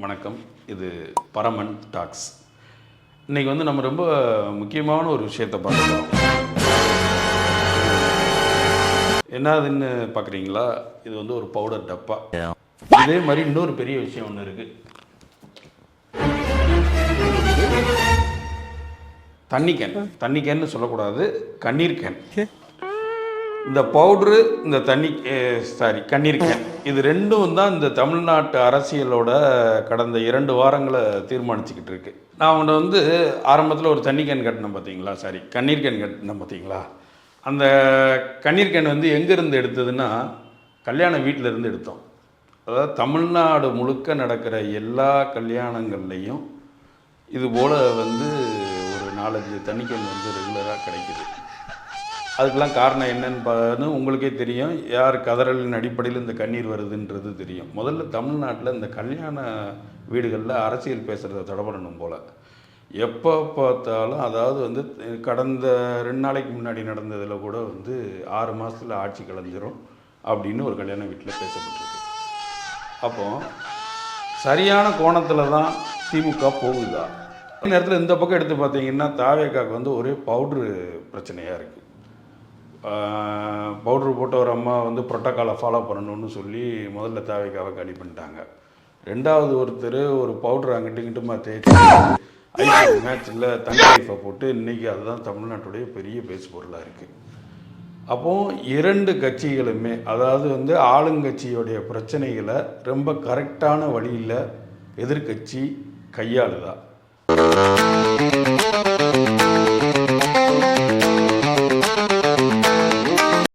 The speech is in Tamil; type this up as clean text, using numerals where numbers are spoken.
வணக்கம். இது பரமன் டாக்ஸ். இன்றைக்கி வந்து நம்ம ரொம்ப முக்கியமான ஒரு விஷயத்தை பார்க்க போகிறோம். என்னதுன்னு பார்க்குறீங்களா? இது வந்து ஒரு பவுடர் டப்பா. இதே மாதிரி இன்னொரு பெரிய விஷயம் ஒன்று இருக்குது. தண்ணி கேன்னு சொல்லக்கூடாது, கண்ணீர் கேன். இந்த பவுட்ரு, இந்த கண்ணீர் கேன், இது ரெண்டும் தான் இந்த தமிழ்நாட்டு அரசியலோட கடந்த 2 வாரங்களை தீர்மானிச்சுக்கிட்டு இருக்கு. நான் உன்னை வந்து ஆரம்பத்தில் ஒரு தண்ணி கேன் கட்டினேன் பார்த்தீங்களா, கண்ணீர் கேன் கட்டினேன் பார்த்தீங்களா. அந்த கண்ணீர் கேன் வந்து எங்கேருந்து எடுத்ததுன்னா, கல்யாண வீட்டில் இருந்து எடுத்தோம். அதாவது தமிழ்நாடு முழுக்க நடக்கிற எல்லா கல்யாணங்கள்லேயும் இதுபோல் வந்து ஒரு 4-5 தண்ணி கேன் வந்து ரெகுலராக கிடைக்குது. அதுக்கெல்லாம் காரணம் என்னன்னு உங்களுக்கே தெரியும். யார் கதறலின் அடிப்படையில் இந்த கண்ணீர் வருதுன்றது தெரியும். முதல்ல தமிழ்நாட்டில் இந்த கல்யாண வீடுகளில் அரசியல் பேசுகிறத தடை பண்ணணும் போல். எப்போ பார்த்தாலும், அதாவது வந்து கடந்த 2 நாளைக்கு முன்னாடி நடந்ததில் கூட வந்து 6 மாதத்தில் ஆட்சி கலைஞ்சிரும் அப்படின்னு ஒரு கல்யாண வீட்டில் பேசப்பட்டிருக்கு. அப்போது சரியான கோணத்தில் தான் திமுக போகுதா? நேரத்தில் இந்த பக்கம் எடுத்து பார்த்தீங்கன்னா தாவேக்காவுக்கு வந்து ஒரே பவுட்ரு பிரச்சனையாக இருக்குது. பவுட்ரு போட்ட ஒரு அம்மா வந்து புரோட்டோக்காலை ஃபாலோ பண்ணணும்னு சொல்லி முதல்ல தாவேக்காவை காலி பண்ணிட்டாங்க. ரெண்டாவது ஒருத்தர் ஒரு பவுட்ரு அங்கிட்டு இங்கிட்டுமா தேய்ச்சி ஐபிஎல் மேட்ச்சில் தங்க லைஃபை போட்டு இன்றைக்கி அதுதான் தமிழ்நாட்டுடைய பெரிய பேசு பொருளாக இருக்குது. அப்போது 2 கட்சிகளுமே, அதாவது வந்து ஆளுங்கட்சியோடைய பிரச்சனைகளை ரொம்ப கரெக்டான வழியில் எதிர்கட்சி கையாளுதா?